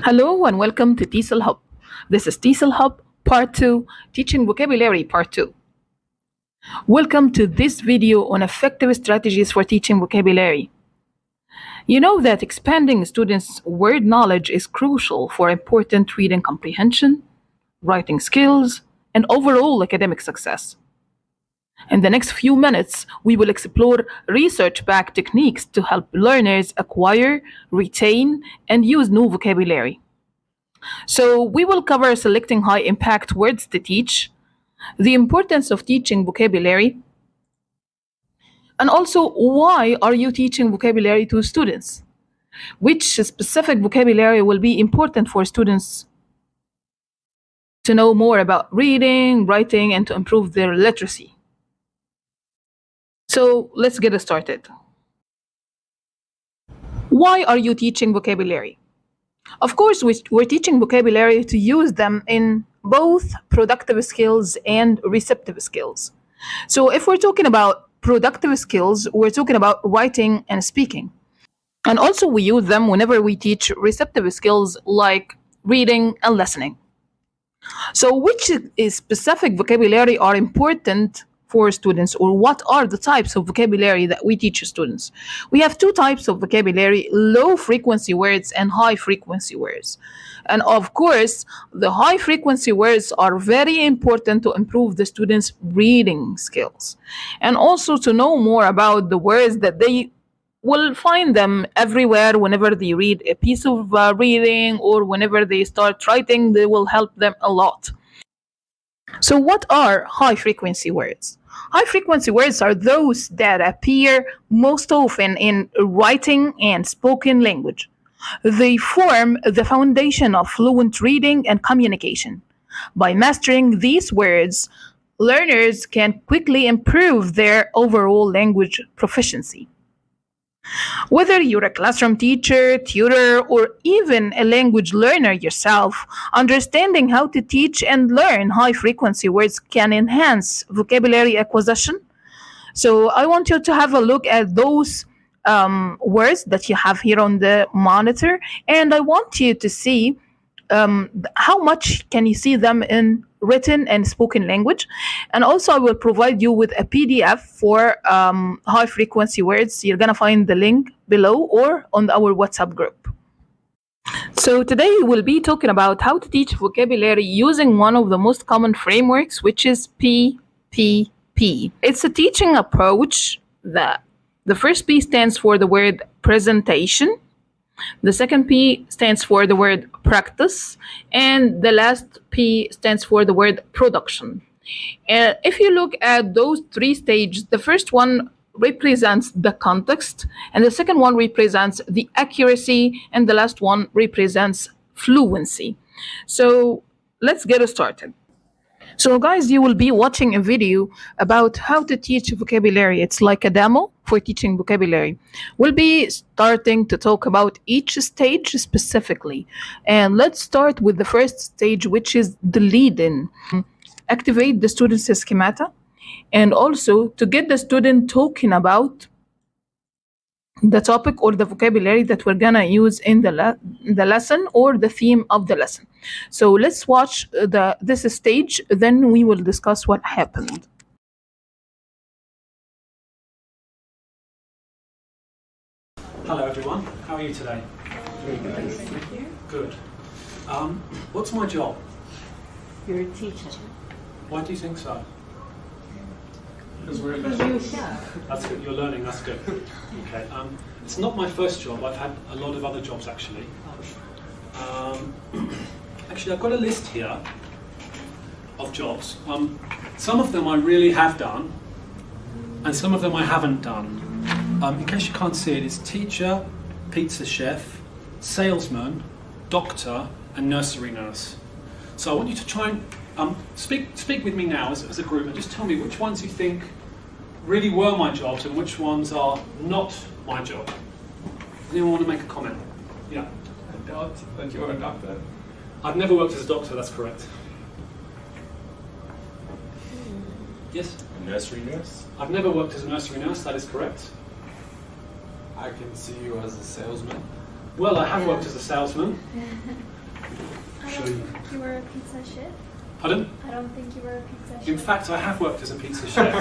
Hello and welcome to TESOL Hub. This is TESOL Hub Part 2, Teaching Vocabulary Part 2. Welcome to this video on effective strategies for teaching vocabulary. You know that expanding students' word knowledge is crucial for important reading comprehension, writing skills, and overall academic success. In the next few minutes, we will explore research-backed techniques to help learners acquire, retain, and use new vocabulary. So we will cover selecting high-impact words to teach, the importance of teaching vocabulary, and also why are you teaching vocabulary to students? Which specific vocabulary will be important for students to know more about reading, writing, and to improve their literacy. So let's get started. Why are you teaching vocabulary? Of course, we're teaching vocabulary to use them in both productive skills and receptive skills. So if we're talking about productive skills, we're talking about writing and speaking. And also we use them whenever we teach receptive skills like reading and listening. So which specific vocabulary are important for students, or what are the types of vocabulary that we teach students? We have two types of vocabulary: low frequency words and high frequency words. And of course, the high frequency words are very important to improve the students' reading skills, and also to know more about the words that they will find them everywhere whenever they read a piece of reading, or whenever they start writing, they will help them a lot. So what are high-frequency words? High-frequency words are those that appear most often in writing and spoken language. They form the foundation of fluent reading and communication. By mastering these words, learners can quickly improve their overall language proficiency. Whether you're a classroom teacher, tutor, or even a language learner yourself, understanding how to teach and learn high-frequency words can enhance vocabulary acquisition. So I want you to have a look at those words that you have here on the monitor, and I want you to see how much can you see them in written and spoken language. And also I will provide you with a PDF for high frequency words. You're gonna find the link below or on our WhatsApp group. So today we'll be talking about how to teach vocabulary using one of the most common frameworks, which is PPP. It's a teaching approach that the first P stands for the word presentation. The second P stands for the word practice, and the last P stands for the word production. And if you look at those three stages, the first one represents the context, and the second one represents the accuracy, and the last one represents fluency. So let's get started. So guys, you will be watching a video about how to teach vocabulary. It's like a demo for teaching vocabulary. We'll be starting to talk about each stage specifically. And let's start with the first stage, which is the lead-in. Activate the student's schemata, and also to get the student talking about the topic or the vocabulary that we're gonna use in the lesson or the theme of the lesson. So let's watch this stage, then we will discuss what happened. Hello everyone, how are you today? Very good, thank you. Good. What's my job? You're a teacher. Why do you think so? Because you're a chef. That's good, you're learning, that's good. Okay. It's not my first job, I've had a lot of other jobs actually. Actually, I've got a list here of jobs. Some of them I really have done, and some of them I haven't done. In case you can't see it, it's teacher, pizza chef, salesman, doctor, and nursery nurse. So I want you to try and speak with me now as a group, and just tell me which ones you think really were my jobs and which ones are not my job. Anyone want to make a comment? Yeah. I doubt that you're a doctor. I've never worked as a doctor, that's correct. Yes? A nursery nurse? I've never worked as a nursery nurse, that is correct. I can see you as a salesman. Well, I have worked as a salesman. show you. think you were a pizza chef. Pardon? I don't think you were a pizza chef. In fact, I have worked as a pizza chef.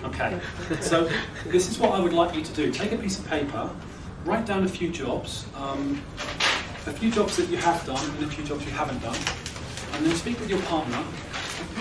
Okay, so this is what I would like you to do. Take a piece of paper, write down a few jobs that you have done and a few jobs you haven't done, and then speak with your partner.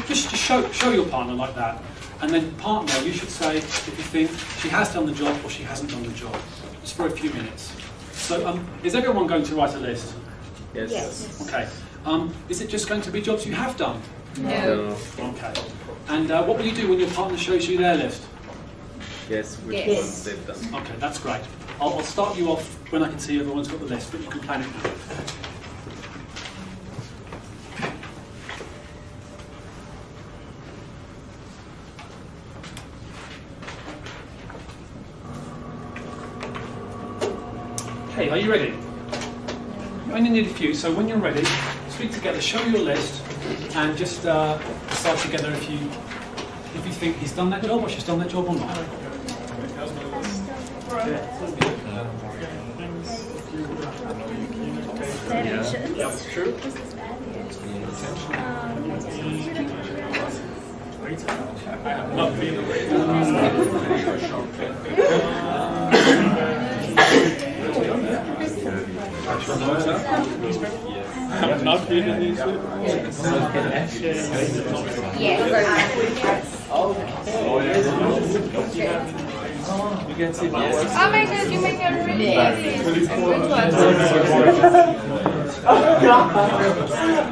Just show your partner like that, and then partner, you should say if you think she has done the job or she hasn't done the job, just for a few minutes. So, is everyone going to write a list? Yes. Yes. Okay. Is it just going to be jobs you have done? No. Okay. And what will you do when your partner shows you their list? Yes, which Yes. ones they've done. Okay, that's great. I'll start you off when I can see everyone's got the list, but you can plan it now. Okay, are you ready? You only need a few, so when you're ready, speak together, show your list, and just decide together if you think he's done that job or she's done that job or not. Yeah, true. I have not been a waiter. I have not been in these. You can see my work. Oh my god, you make a really easy.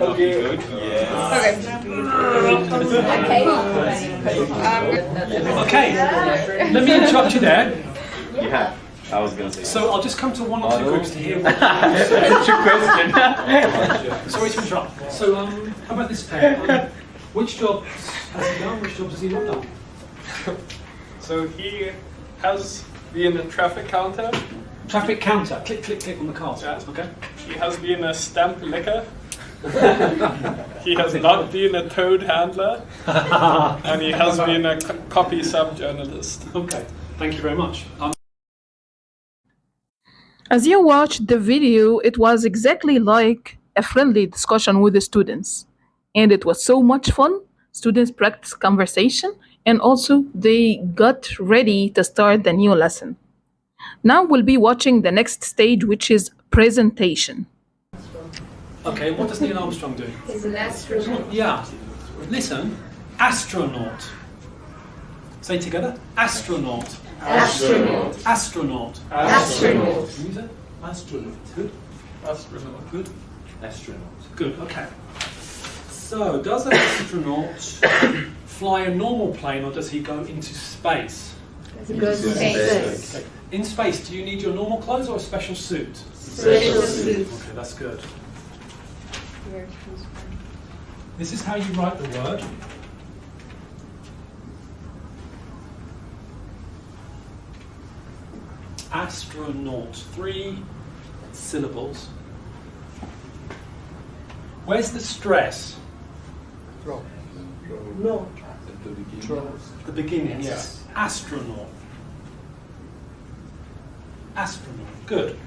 Okay, good. Yes. Okay, let me interrupt you there. Yeah, I was gonna say. So I'll just come to one or two groups to hear what Question. Sorry to interrupt. So, how about this pair? Which jobs has he done? Which jobs has he not done? So he has been a traffic counter. Traffic counter. Click, click, click on the cards. Yeah. Okay. He has been a stamp licker. He has not been a toad handler. And he has been a copy sub-journalist. Okay. Thank you very much. As you watched the video, it was exactly like a friendly discussion with the students. And it was so much fun. Students practiced conversation and also they got ready to start the new lesson. Now we'll be watching the next stage, which is presentation. Okay. What does Neil Armstrong do? He's an astronaut. Yeah. Listen. Astronaut. Say it together. Astronaut. Astronaut. Astronaut. Astronaut. Can you say? Astronaut. Good. Astronaut. Good. Astronaut. Good. Okay. So, does an astronaut fly a normal plane, or does he go into space? He goes to space. Okay. In space, do you need your normal clothes or a special suit? Special suit. Okay, that's good. This is how you write the word. Astronaut. 3 syllables. Where's the stress? No. The beginning, yes. Astronaut. Astronaut. Good.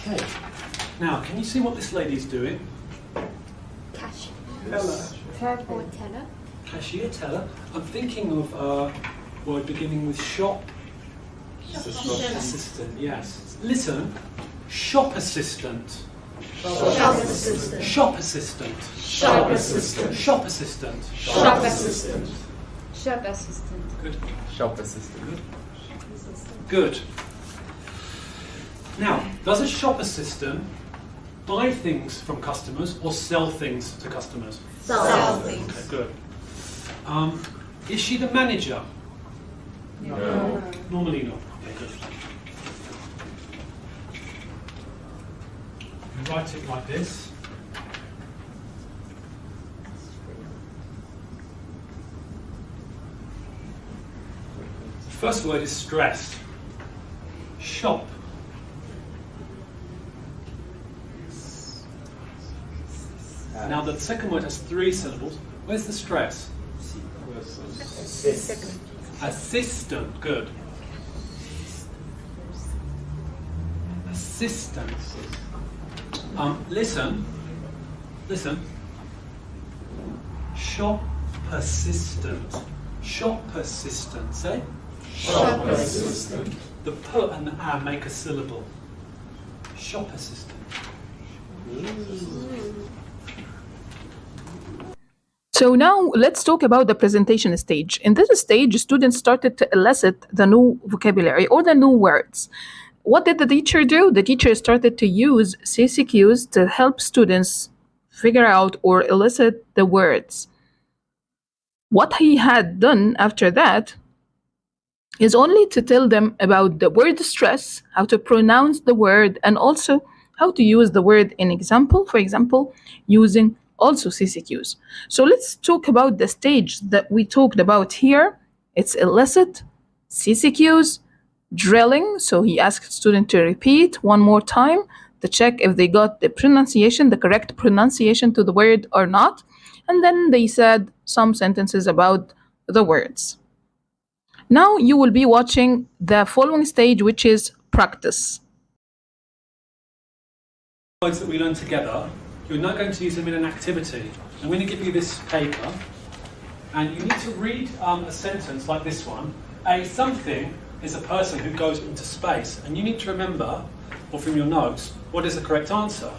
Okay. Now, can you see what this lady's doing? Cash. Teller. Or teller. Cashier, teller. I'm thinking of a word beginning with shop. Assistant, yes. Listen. Shop assistant. Shop assistant. Shop assistant. Shop assistant. Shop assistant. Shop assistant. Shop assistant. Good. Shop assistant. Good. Now, does a shop assistant buy things from customers or sell things to customers? Sell Okay, things. good. Is she the manager? No. Normally not. Okay, good. You write it like this. The first word is stress. Shop. Now the second word has 3 syllables. Where's the stress? Assistant. Good. persistent. Listen. Shop persistent. Shop persistent. Say. Shop persistent. The p and the a make a syllable. Shop persistent. So now let's talk about the presentation stage. In this stage, students started to elicit the new vocabulary or the new words. What did the teacher do? The teacher started to use CCQs to help students figure out or elicit the words. What he had done after that is only to tell them about the word stress, how to pronounce the word, and also how to use the word in example, for example, using also CCQs. So let's talk about the stage that we talked about here. It's elicit, CCQs, drilling. So he asked students to repeat one more time to check if they got the pronunciation, the correct pronunciation to the word or not. And then they said some sentences about the words. Now you will be watching the following stage, which is practice. Words that we learn together, you're not going to use them in an activity. I'm going to give you this paper, and you need to read a sentence like this one. A something is a person who goes into space, and you need to remember, or from your notes, what is the correct answer.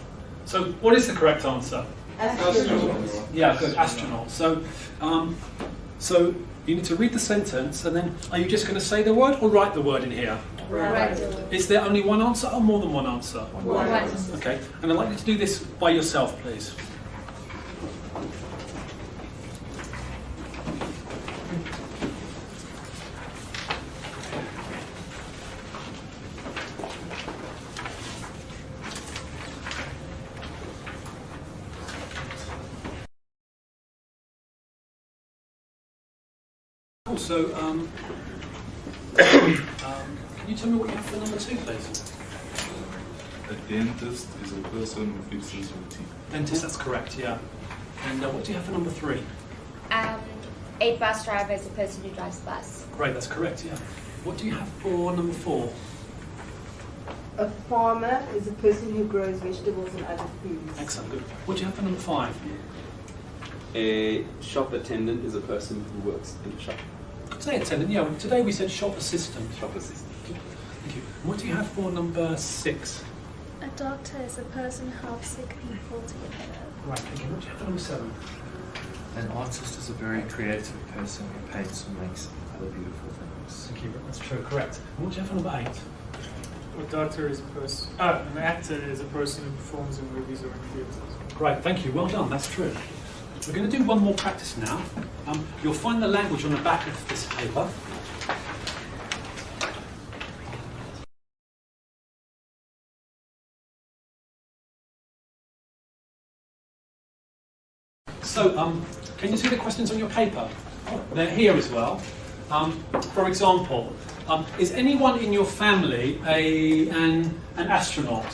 So, what is the correct answer? Astronaut. Yeah, good, astronaut. So you need to read the sentence, and then are you just going to say the word or write the word in here? Right. Is there only one answer or more than one answer? One. Okay, and I'd like you to do this by yourself, please. Also, can you tell me what you have for number 2, please? A dentist is a person who fixes your teeth. Dentist, that's correct, yeah. And what do you have for number 3? A bus driver is a person who drives a bus. Great, that's correct, yeah. What do you have for number 4? A farmer is a person who grows vegetables and other foods. Excellent, good. What do you have for number 5? A shop attendant is a person who works in the shop. Could say attendant, yeah. Today we said shop assistant. Shop assistant. Thank you. And what do you have for number 6? A doctor is a person who helps sick people to get better. Right, thank you. What do you have for number 7? An artist is a very creative person who paints and makes other beautiful things. Thank you, that's true, correct. And what do you have for number 8? A doctor is a person. An actor is a person who performs in movies or in theaters. Great, thank you. Well done, that's true. We're going to do one more practice now. You'll find the language on the back of this paper. So, can you see the questions on your paper? They're here as well. For example, is anyone in your family an astronaut?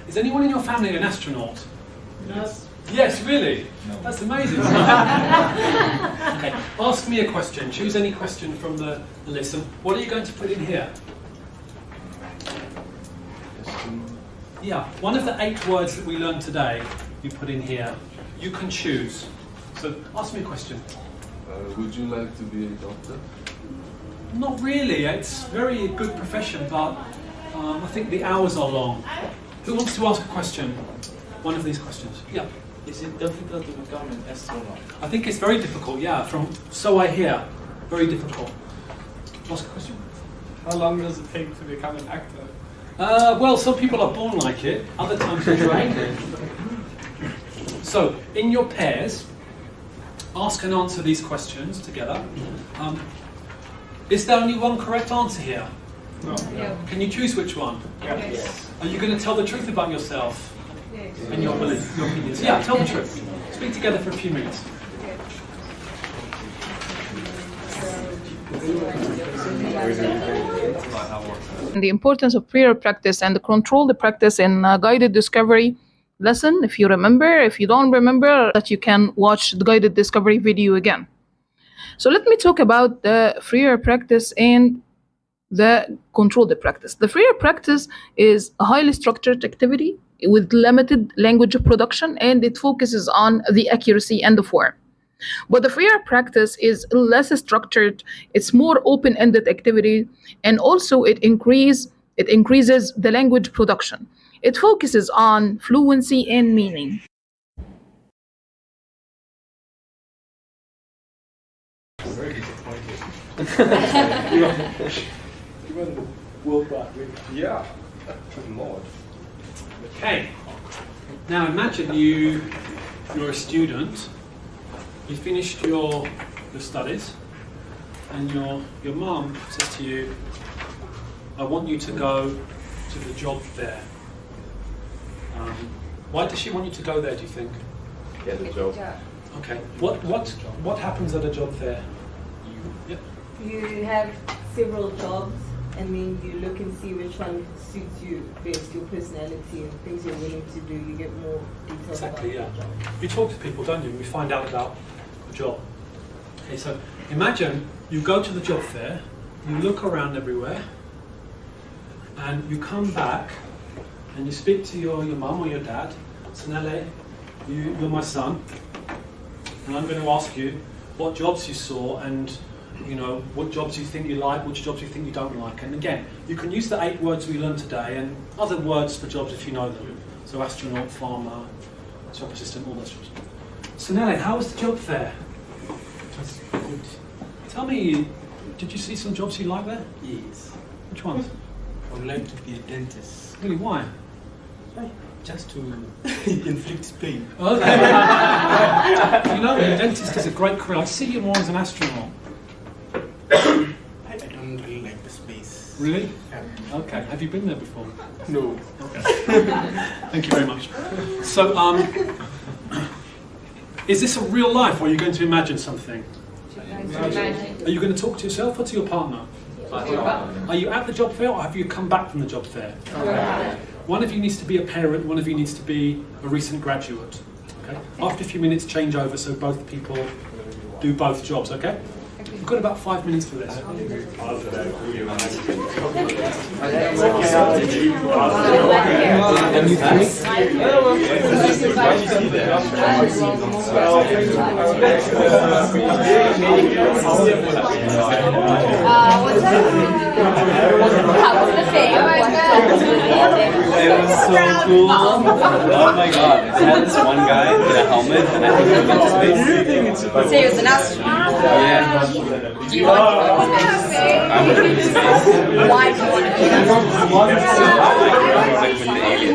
Is anyone in your family an astronaut? Yes. Yes, really? No. That's amazing. Okay, ask me a question. Choose any question from the list. And what are you going to put in here? Yeah, one of the 8 words that we learned today, you put in here. You can choose. So ask me a question. Would you like to be a doctor? Not really. It's a very good profession, but I think the hours are long. Who wants to ask a question? One of these questions. Yeah. Is it difficult to become an astronaut? I think it's very difficult, yeah. So I hear. Very difficult. Ask a question. How long does it take to become an actor? Well, some people are born like it, other times they're trained. So, in your pairs, ask and answer these questions together. Is there only one correct answer here? No. Can you choose which one? Yes. Are you going to tell the truth about yourself and your beliefs, your opinions? Yeah, tell the truth. Speak together for a few minutes. And the importance of prior practice and control the practice in guided discovery lesson. If you remember, if you don't remember, that you can watch the guided discovery video again. So let me talk about the freer practice and the controlled practice. The freer practice is a highly structured activity with limited language production, and it focuses on the accuracy and the form. But the freer practice is less structured, it's more open-ended activity, and also it increases the language production. It focuses on fluency and meaning. Very disappointed. You won the World Wide Web. Yeah. Good lord. Okay. Now imagine you're a student. You finished your studies, and your mum says to you, "I want you to go to the job fair." Why does she want you to go there? Do you think? Get a job. Okay. What happens at a job fair? You have several jobs, and then you look and see which one suits you best, your personality and things you're willing to do. You get more details Exactly. about Yeah. the job. You talk to people, don't you? And we find out about the job. Okay. So imagine you go to the job fair, you look around everywhere, and you come back, and you speak to your mum or your dad. Sanele, you're my son, and I'm going to ask you what jobs you saw, and what jobs you think you like, which jobs you think you don't like. And again, you can use the 8 words we learned today and other words for jobs if you know them. So astronaut, farmer, shop assistant, all those jobs. Sanele, how was the job fair? That's good. Tell me, did you see some jobs you like there? Yes. Which ones? I would like to be a dentist. Really, why? Just to inflict pain. Okay. A dentist is a great career. I see you more as an astronaut. I don't really like the space. Really? Yeah. Okay. Have you been there before? No. Okay. Thank you very much. So, is this a real life, or are you going to imagine something? Are you going to talk to yourself or to your partner? Are you at the job fair, or have you come back from the job fair? One of you needs to be a parent, one of you needs to be a recent graduate. Okay? After a few minutes, change over so both people do both jobs, okay? We've got about 5 minutes for this. How was the fair? It was so cool. Oh my god. It had this one guy with a helmet, and I think he went to space. So he was an astronaut? Yeah. Do you want to go to space? I want to be in space. Why do you want to be an astronaut? Like with the aliens.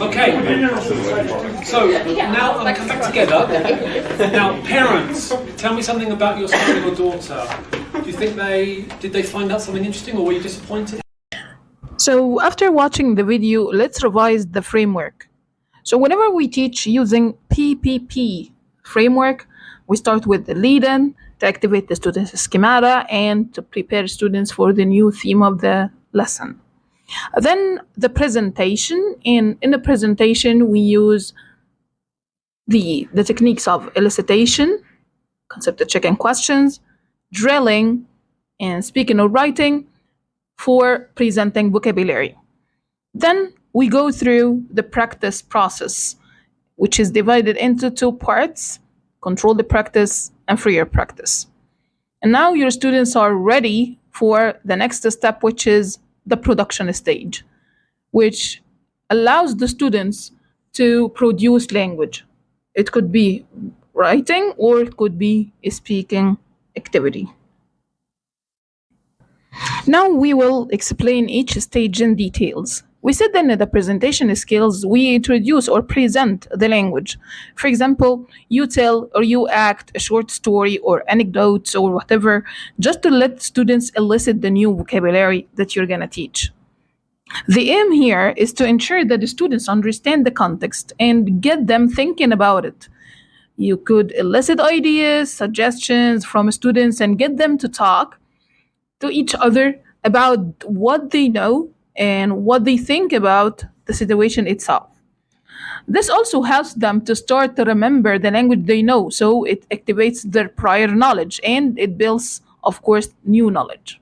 Okay, so now I'm come back together. Now, parents, tell me something about your son or your daughter. Do you think did they find out something interesting, or were you disappointed? So after watching the video, let's revise the framework. So whenever we teach using PPP framework, we start with the lead-in to activate the student's schemata and to prepare students for the new theme of the lesson. Then the presentation, and in the presentation we use the techniques of elicitation, concept of checking questions, drilling, and speaking or writing for presenting vocabulary. Then we go through the practice process, which is divided into 2 parts, controlled practice and freer practice. And now your students are ready for the next step, which is the production stage, which allows the students to produce language. It could be writing or it could be a speaking activity. Now we will explain each stage in details. We said that in the presentation skills, we introduce or present the language. For example, you tell or you act a short story or anecdotes or whatever, just to let students elicit the new vocabulary that you're going to teach. The aim here is to ensure that the students understand the context and get them thinking about it. You could elicit ideas, suggestions from students and get them to talk to each other about what they know and what they think about the situation itself. This also helps them to start to remember the language they know, so it activates their prior knowledge and it builds, of course, new knowledge.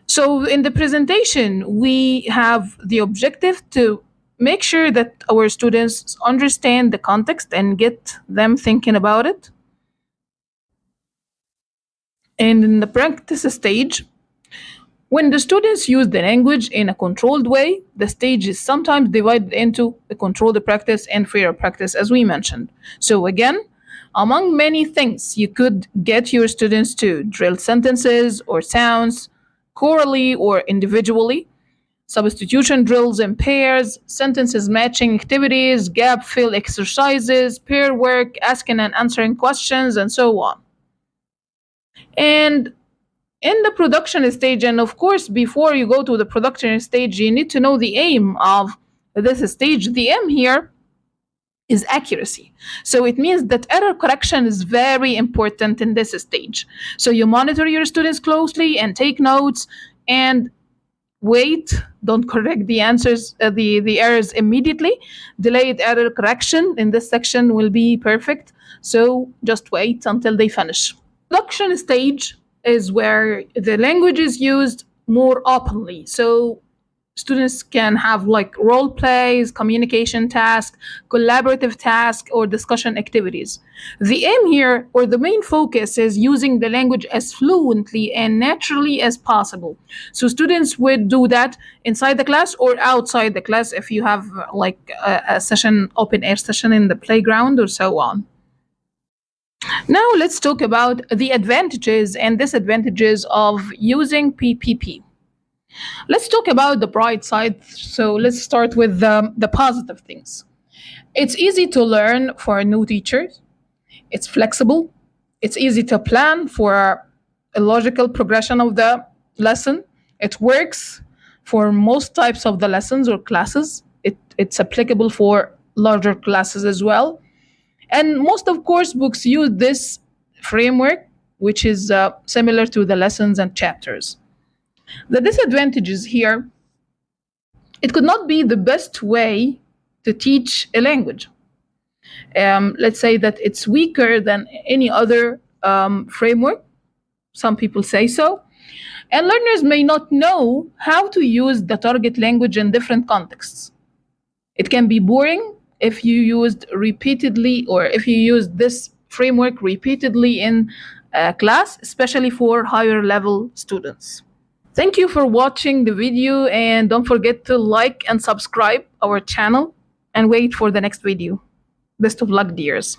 So in the presentation, we have the objective to make sure that our students understand the context and get them thinking about it. And in the practice stage, when the students use the language in a controlled way, the stage is sometimes divided into the controlled practice and freer practice, as we mentioned. So again, among many things, you could get your students to drill sentences or sounds, chorally or individually, substitution drills in pairs, sentences matching activities, gap fill exercises, pair work, asking and answering questions, and so on. And in the production stage, and of course, before you go to the production stage, you need to know the aim of this stage. The aim here is accuracy. So it means that error correction is very important in this stage. So you monitor your students closely and take notes and wait, don't correct the answers, the errors immediately. Delayed error correction in this section will be perfect. So just wait until they finish. Production stage is where the language is used more openly. So students can have like role plays, communication tasks, collaborative tasks, or discussion activities. The aim here, or the main focus, is using the language as fluently and naturally as possible. So students would do that inside the class or outside the class if you have like a session, open air session in the playground or so on. Now let's talk about the advantages and disadvantages of using PPP. Let's talk about the bright side. So let's start with the positive things. It's easy to learn for new teachers. It's flexible. It's easy to plan for a logical progression of the lesson. It works for most types of the lessons or classes. It's applicable for larger classes as well. And most of course books use this framework, which is similar to the lessons and chapters. The disadvantages here, it could not be the best way to teach a language. Let's say that it's weaker than any other framework. Some people say so. And learners may not know how to use the target language in different contexts. It can be boring if you used repeatedly, or if you use this framework repeatedly in class, especially for higher level students. Thank you for watching the video, and don't forget to like and subscribe our channel and wait for the next video. Best of luck, dears.